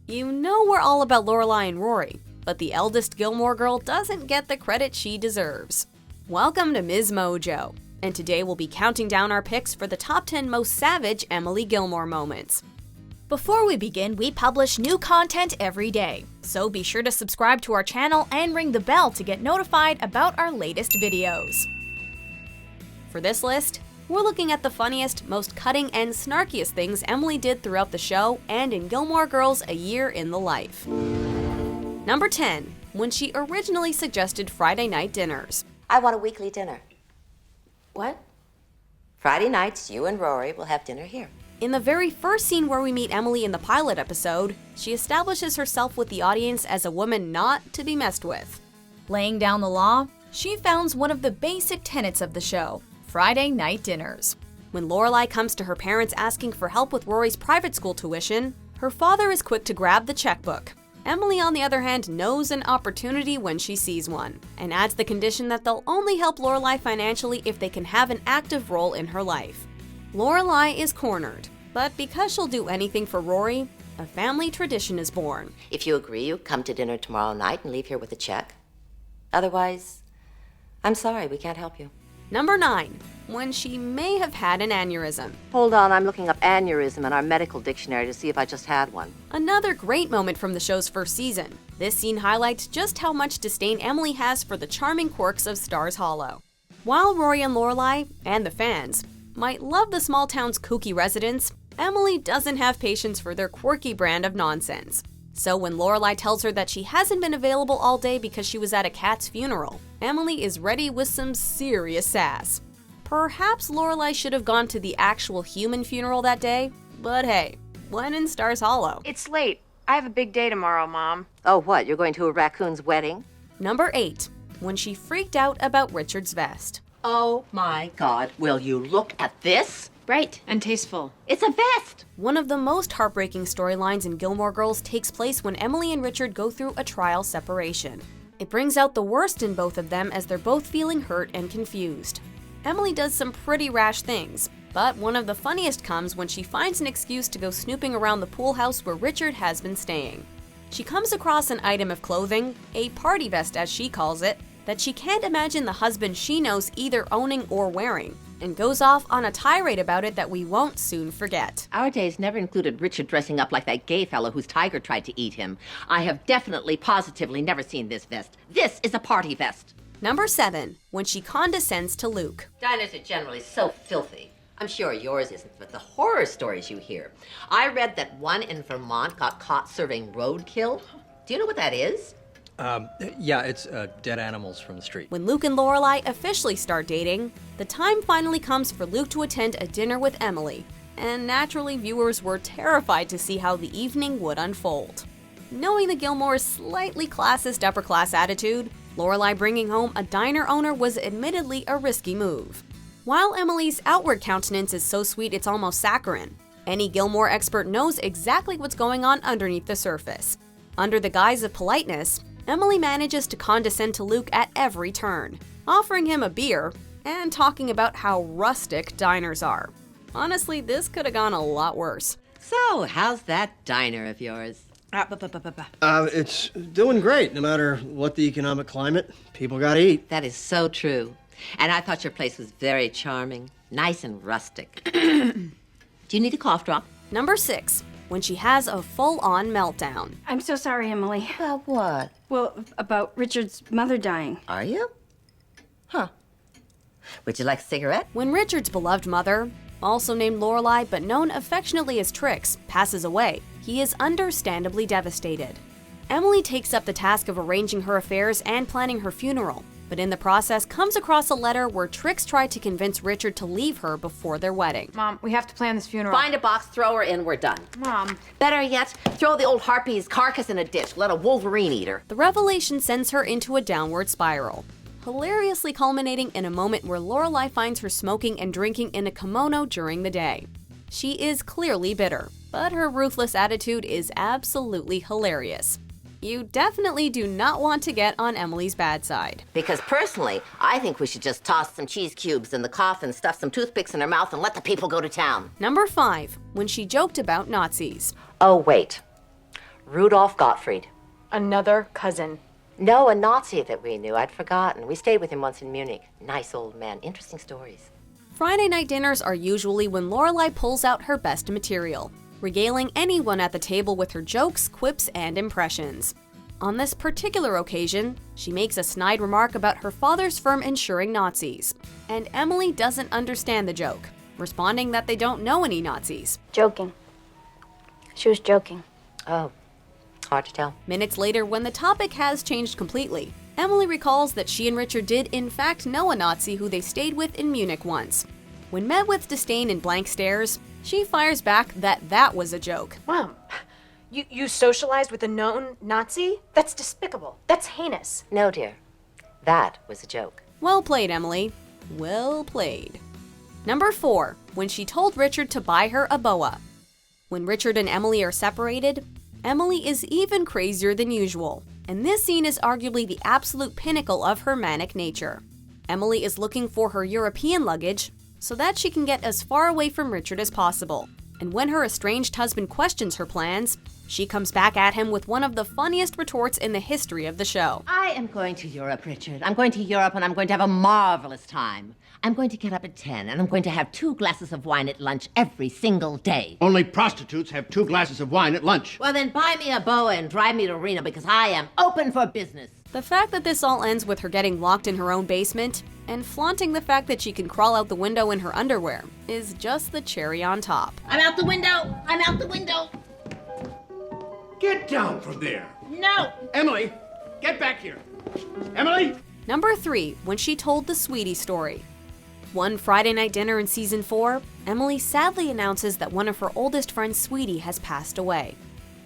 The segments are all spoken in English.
You know we're all about Lorelai and Rory, but the eldest Gilmore girl doesn't get the credit she deserves. Welcome to MsMojo, and today we'll be counting down our picks for the top 10 most savage Emily Gilmore moments. Before we begin, we publish new content every day, so be sure to subscribe to our channel and ring the bell to get notified about our latest videos. For this list, we're looking at the funniest, most cutting, and snarkiest things Emily did throughout the show and in Gilmore Girls: A Year in the Life. Number 10, when she originally suggested Friday night dinners. I want a weekly dinner. What? Friday nights, you and Rory will have dinner here. In the very first scene where we meet Emily in the pilot episode, she establishes herself with the audience as a woman not to be messed with. Laying down the law, she founds one of the basic tenets of the show: Friday night dinners. When Lorelai comes to her parents asking for help with Rory's private school tuition, her father is quick to grab the checkbook. Emily, on the other hand, knows an opportunity when she sees one, and adds the condition that they'll only help Lorelai financially if they can have an active role in her life. Lorelai is cornered, but because she'll do anything for Rory, a family tradition is born. If you agree, you come to dinner tomorrow night and leave here with a check. Otherwise, I'm sorry, we can't help you. Number 9, when she may have had an aneurysm. Hold on, I'm looking up aneurysm in our medical dictionary to see if I just had one. Another great moment from the show's first season. This scene highlights just how much disdain Emily has for the charming quirks of Stars Hollow. While Rory and Lorelai, and the fans, might love the small town's kooky residents, Emily doesn't have patience for their quirky brand of nonsense. So when Lorelai tells her that she hasn't been available all day because she was at a cat's funeral, Emily is ready with some serious sass. Perhaps Lorelai should have gone to the actual human funeral that day, but hey, when in Stars Hollow? It's late. I have a big day tomorrow, Mom. Oh, what? You're going to a raccoon's wedding? Number 8, when she freaked out about Richard's vest. Oh my God, will you look at this? Bright and tasteful. It's a vest! One of the most heartbreaking storylines in Gilmore Girls takes place when Emily and Richard go through a trial separation. It brings out the worst in both of them as they're both feeling hurt and confused. Emily does some pretty rash things, but one of the funniest comes when she finds an excuse to go snooping around the pool house where Richard has been staying. She comes across an item of clothing, a party vest as she calls it, that she can't imagine the husband she knows either owning or wearing, and goes off on a tirade about it that we won't soon forget. Our days never included Richard dressing up like that gay fellow whose tiger tried to eat him. I have definitely, positively never seen this vest. This is a party vest. Number 7, when she condescends to Luke. Diners are generally so filthy. I'm sure yours isn't, but the horror stories you hear. I read that one in Vermont got caught serving roadkill. Do you know what that is? Yeah, it's dead animals from the street. When Luke and Lorelai officially start dating, the time finally comes for Luke to attend a dinner with Emily, and naturally viewers were terrified to see how the evening would unfold. Knowing the Gilmore's slightly classist upper-class attitude, Lorelai bringing home a diner owner was admittedly a risky move. While Emily's outward countenance is so sweet it's almost saccharine, any Gilmore expert knows exactly what's going on underneath the surface. Under the guise of politeness, Emily manages to condescend to Luke at every turn, offering him a beer and talking about how rustic diners are. Honestly, this could have gone a lot worse. So, how's that diner of yours? It's doing great, no matter what the economic climate. People gotta eat. That is so true. And I thought your place was very charming, nice and rustic. Do you need a cough drop? Number 6, when she has a full-on meltdown. I'm so sorry, Emily. About what? Well, about Richard's mother dying. Are you? Huh. Would you like a cigarette? When Richard's beloved mother, also named Lorelai but known affectionately as Trix, passes away, he is understandably devastated. Emily takes up the task of arranging her affairs and planning her funeral, but in the process comes across a letter where Trix tried to convince Richard to leave her before their wedding. Mom, we have to plan this funeral. Find a box, throw her in, we're done. Mom. Better yet, throw the old harpy's carcass in a ditch, let a wolverine eat her. The revelation sends her into a downward spiral, hilariously culminating in a moment where Lorelai finds her smoking and drinking in a kimono during the day. She is clearly bitter, but her ruthless attitude is absolutely hilarious. You definitely do not want to get on Emily's bad side. Because personally, I think we should just toss some cheese cubes in the coffin, stuff some toothpicks in her mouth, and let the people go to town. Number 5, when she joked about Nazis. Oh, wait. Rudolph Gottfried. Another cousin. No, a Nazi that we knew. I'd forgotten. We stayed with him once in Munich. Nice old man. Interesting stories. Friday night dinners are usually when Lorelai pulls out her best material, regaling anyone at the table with her jokes, quips, and impressions. On this particular occasion, she makes a snide remark about her father's firm insuring Nazis, and Emily doesn't understand the joke, responding that they don't know any Nazis. Joking. She was joking. Oh, hard to tell. Minutes later, when the topic has changed completely, Emily recalls that she and Richard did in fact know a Nazi who they stayed with in Munich once. When met with disdain and blank stares, she fires back that that was a joke. Mom, you socialized with a known Nazi? That's despicable. That's heinous. No, dear. That was a joke. Well played, Emily. Well played. Number 4, when she told Richard to buy her a boa. When Richard and Emily are separated, Emily is even crazier than usual, and this scene is arguably the absolute pinnacle of her manic nature. Emily is looking for her European luggage so that she can get as far away from Richard as possible. And when her estranged husband questions her plans, she comes back at him with one of the funniest retorts in the history of the show. I am going to Europe, Richard. I'm going to Europe and I'm going to have a marvelous time. I'm going to get up at 10 and I'm going to have 2 glasses of wine at lunch every single day. Only prostitutes have 2 glasses of wine at lunch. Well, then buy me a boa and drive me to Reno because I am open for business. The fact that this all ends with her getting locked in her own basement and flaunting the fact that she can crawl out the window in her underwear is just the cherry on top. I'm out the window. I'm out the window. Get down from there. No. Emily, get back here. Emily? Number 3, when she told the Sweetie story. One Friday night dinner in season 4, Emily sadly announces that one of her oldest friends, Sweetie, has passed away.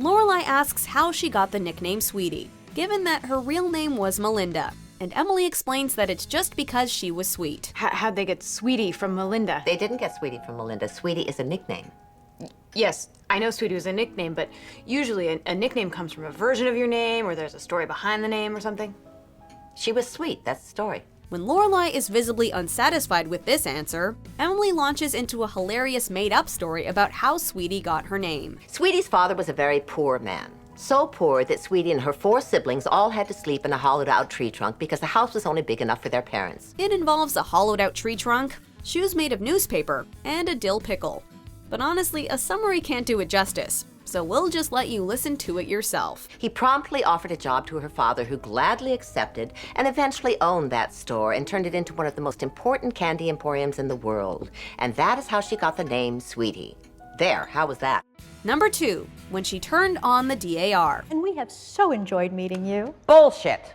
Lorelai asks how she got the nickname Sweetie, given that her real name was Melinda, and Emily explains that it's just because she was sweet. How'd they get Sweetie from Melinda? They didn't get Sweetie from Melinda. Sweetie is a nickname. Yes, I know Sweetie was a nickname, but usually a nickname comes from a version of your name, or there's a story behind the name or something. She was sweet. That's the story. When Lorelai is visibly unsatisfied with this answer, Emily launches into a hilarious made-up story about how Sweetie got her name. Sweetie's father was a very poor man. So poor that Sweetie and her 4 siblings all had to sleep in a hollowed-out tree trunk because the house was only big enough for their parents. It involves a hollowed-out tree trunk, shoes made of newspaper, and a dill pickle. But honestly, a summary can't do it justice, so we'll just let you listen to it yourself. He promptly offered a job to her father, who gladly accepted and eventually owned that store and turned it into one of the most important candy emporiums in the world. And that is how she got the name Sweetie. There, how was that? Number 2, when she turned on the DAR. And we have so enjoyed meeting you. Bullshit.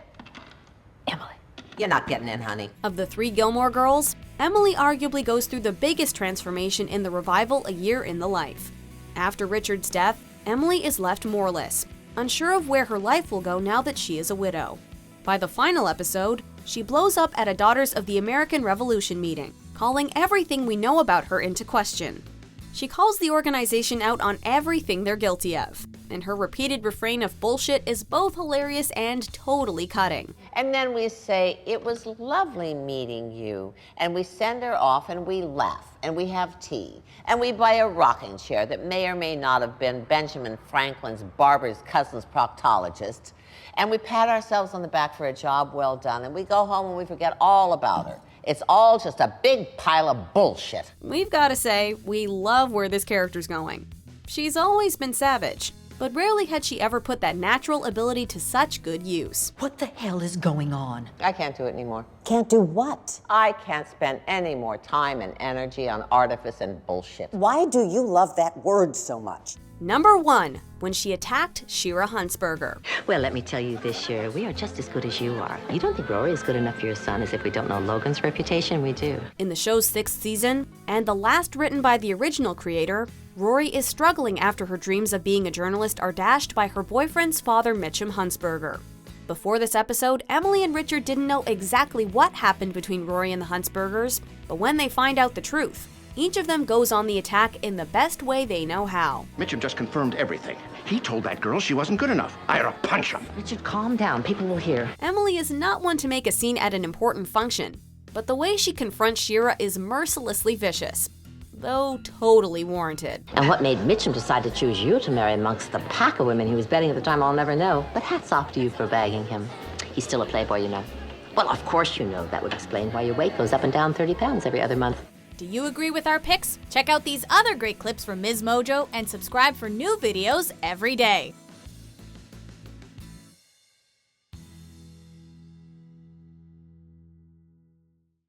Emily, you're not getting in, honey. Of the 3 Gilmore Girls, Emily arguably goes through the biggest transformation in the revival A Year in the Life. After Richard's death, Emily is left moorless, unsure of where her life will go now that she is a widow. By the final episode, she blows up at a Daughters of the American Revolution meeting, calling everything we know about her into question. She calls the organization out on everything they're guilty of, and her repeated refrain of bullshit is both hilarious and totally cutting. And then we say, it was lovely meeting you. And we send her off and we laugh and we have tea. And we buy a rocking chair that may or may not have been Benjamin Franklin's barber's cousin's proctologist. And we pat ourselves on the back for a job well done. And we go home and we forget all about her. It's all just a big pile of bullshit. We've got to say, we love where this character's going. She's always been savage, but rarely had she ever put that natural ability to such good use. What the hell is going on? I can't do it anymore. Can't do what? I can't spend any more time and energy on artifice and bullshit. Why do you love that word so much? Number 1, when she attacked Shira Huntsberger. Well, let me tell you this, Shira, we are just as good as you are. You don't think Rory is good enough for your son, as if we don't know Logan's reputation. We do. In the show's 6th season, and the last written by the original creator, Rory is struggling after her dreams of being a journalist are dashed by her boyfriend's father, Mitchum Huntsberger. Before this episode, Emily and Richard didn't know exactly what happened between Rory and the Huntsbergers, but when they find out the truth, each of them goes on the attack in the best way they know how. Mitchum just confirmed everything. He told that girl she wasn't good enough. I ought to punch him. Richard, calm down. People will hear. Emily is not one to make a scene at an important function, but the way she confronts Shira is mercilessly vicious. though totally warranted. And what made Mitchum decide to choose you to marry amongst the pack of women he was betting at the time, I'll never know. But hats off to you for bagging him. He's still a playboy, you know. Well, of course you know. That would explain why your weight goes up and down 30 pounds every other month. Do you agree with our picks? Check out these other great clips from MsMojo and subscribe for new videos every day.